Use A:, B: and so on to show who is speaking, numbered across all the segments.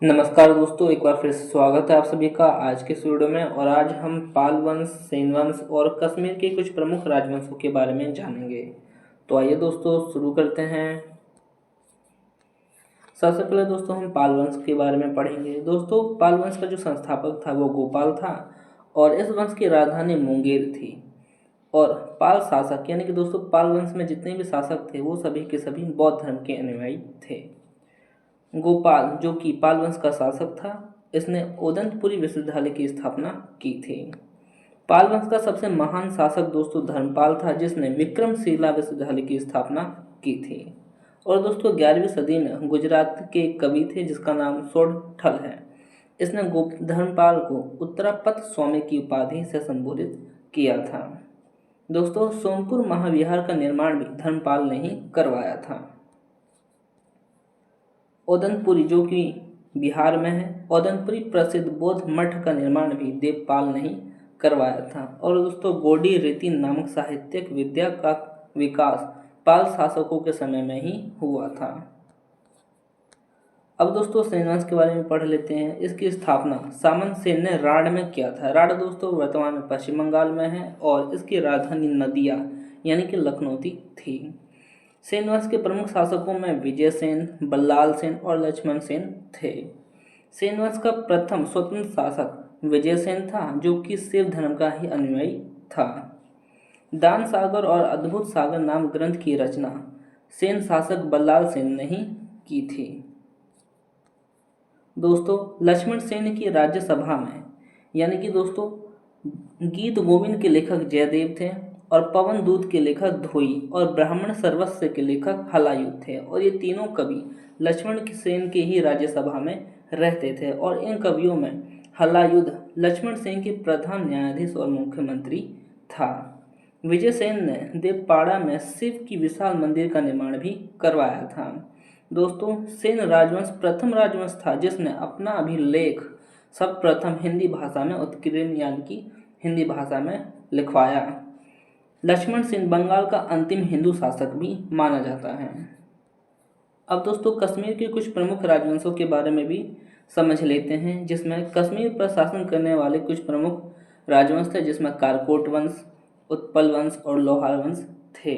A: नमस्कार दोस्तों, एक बार फिर से स्वागत है आप सभी का आज के इस वीडियो में। और आज हम पाल वंश, सेन वंश और कश्मीर के कुछ प्रमुख राजवंशों के बारे में जानेंगे। तो आइए दोस्तों शुरू करते हैं। सबसे पहले दोस्तों हम पाल वंश के बारे में पढ़ेंगे। दोस्तों पाल वंश का जो संस्थापक था वो गोपाल था और इस वंश की राजधानी मुंगेर थी। और पाल शासक यानी कि दोस्तों पाल वंश में जितने भी शासक थे वो सभी के सभी बौद्ध धर्म के अनुयायी थे। गोपाल जो कि पाल वंश का शासक था, इसने ओदंतपुरी विश्वविद्यालय की स्थापना की थी। पाल वंश का सबसे महान शासक दोस्तों धर्मपाल था, जिसने विक्रमशिला विश्वविद्यालय की स्थापना की थी। और दोस्तों 11वीं सदी में गुजरात के एक कवि थे जिसका नाम सोरठल है। इसने धर्मपाल को उत्तरापथ स्वामी की उपाधि से संबोधित किया था। दोस्तों सोमपुर महाविहार का निर्माण भी धर्मपाल ने ही करवाया था। ओदंतपुरी जो कि बिहार में है, ओदंतपुरी प्रसिद्ध बौद्ध मठ का निर्माण भी देवपाल ने ही करवाया था। और दोस्तों गोडी रीति नामक साहित्यिक विद्या का विकास पाल शासकों के समय में ही हुआ था। अब दोस्तों सेन वंश के बारे में पढ़ लेते हैं। इसकी स्थापना सामंत सेन ने राढ़ में किया था। राढ़ दोस्तों वर्तमान में पश्चिम बंगाल में है और इसकी राजधानी नदिया यानी कि लखनौती थी। सेन वंश के प्रमुख शासकों में विजय सेन, बल्लाल सेन और लक्ष्मण सेन थे। सेन वंश का प्रथम स्वतंत्र शासक विजय सेन था, जो कि शिव धर्म का ही अनुयायी था। दान सागर और अद्भुत सागर नाम ग्रंथ की रचना सेन शासक बल्लाल सेन ने ही की थी। दोस्तों लक्ष्मण सेन की राज्यसभा में यानी कि दोस्तों गीत गोविंद के लेखक जयदेव थे और पवन दूत के लेखक धोई और ब्राह्मण सर्वस्व के लेखक हलायुध थे। और ये तीनों कवि लक्ष्मण सेन के ही राज्यसभा में रहते थे। और इन कवियों में हलायुध लक्ष्मण सेन के प्रधान न्यायाधीश और मुख्यमंत्री था। विजय सेन ने देवपाड़ा में शिव की विशाल मंदिर का निर्माण भी करवाया था। दोस्तों सेन राजवंश प्रथम राजवंश था जिसने अपना अभिलेख सर्वप्रथम हिंदी भाषा में उत्कीर्ण यानी कि हिंदी भाषा में लिखवाया। लक्ष्मण सेन बंगाल का अंतिम हिंदू शासक भी माना जाता है। अब दोस्तों कश्मीर के कुछ प्रमुख राजवंशों के बारे में भी समझ लेते हैं, जिसमें कश्मीर पर शासन करने वाले कुछ प्रमुख राजवंश थे, जिसमें कारकोट वंश, उत्पल वंश और लोहार वंश थे।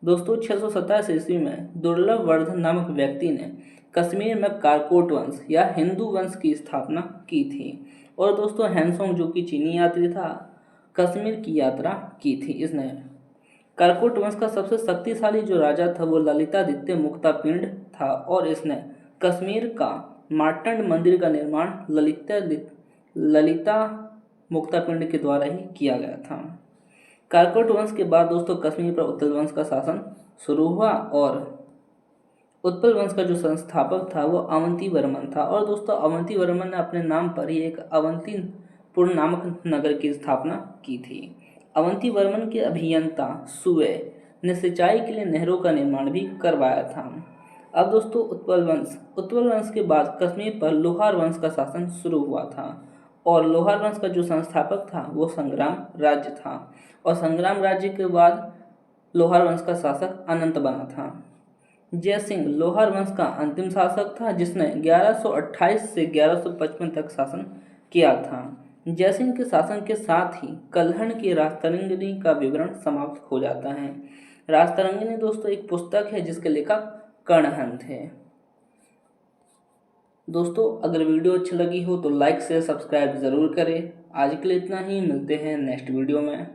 A: दोस्तों 627 ईस्वी में दुर्लभ वर्धन नामक व्यक्ति ने कश्मीर में कारकोट वंश या हिंदू वंश की स्थापना की थी। और दोस्तों हैंसोंग जो कि चीनी यात्री था, कश्मीर की यात्रा की थी। इसने कारकोट वंश का सबसे शक्तिशाली जो राजा था वो ललितादित्य मुक्तापिंड था और इसने कश्मीर का मार्तंड मंदिर का निर्माण ललिता मुक्तापिंड के द्वारा ही किया गया था। कारकोट वंश के बाद दोस्तों कश्मीर पर उत्पल वंश का शासन शुरू हुआ और उत्पल वंश का जो संस्थापक था वो अवंती वर्मन था। और दोस्तों अवंती वर्मन ने अपने नाम पर ही एक अवंतीपुर नामक नगर की स्थापना की थी। अवंती वर्मन के अभियंता सुवे ने सिंचाई के लिए नहरों का निर्माण भी करवाया था। अब दोस्तों उत्पल वंश के बाद कश्मीर पर लोहार वंश का शासन शुरू हुआ था और लोहार वंश का जो संस्थापक था वो संग्राम राज्य था। और संग्राम राज्य के बाद लोहार वंश का शासक अनंत बना था। जय सिंह लोहार वंश का अंतिम शासक था, जिसने 1128 से 1155 तक शासन किया था। जय सिंह के शासन के साथ ही कल्हण की राजतरंगिणी का विवरण समाप्त हो जाता है। राजतरंगिणी दोस्तों एक पुस्तक है जिसके लेखक कर्णहन थे। दोस्तों अगर वीडियो अच्छी लगी हो तो लाइक से सब्सक्राइब ज़रूर करें। आज के लिए इतना ही, मिलते हैं नेक्स्ट वीडियो में।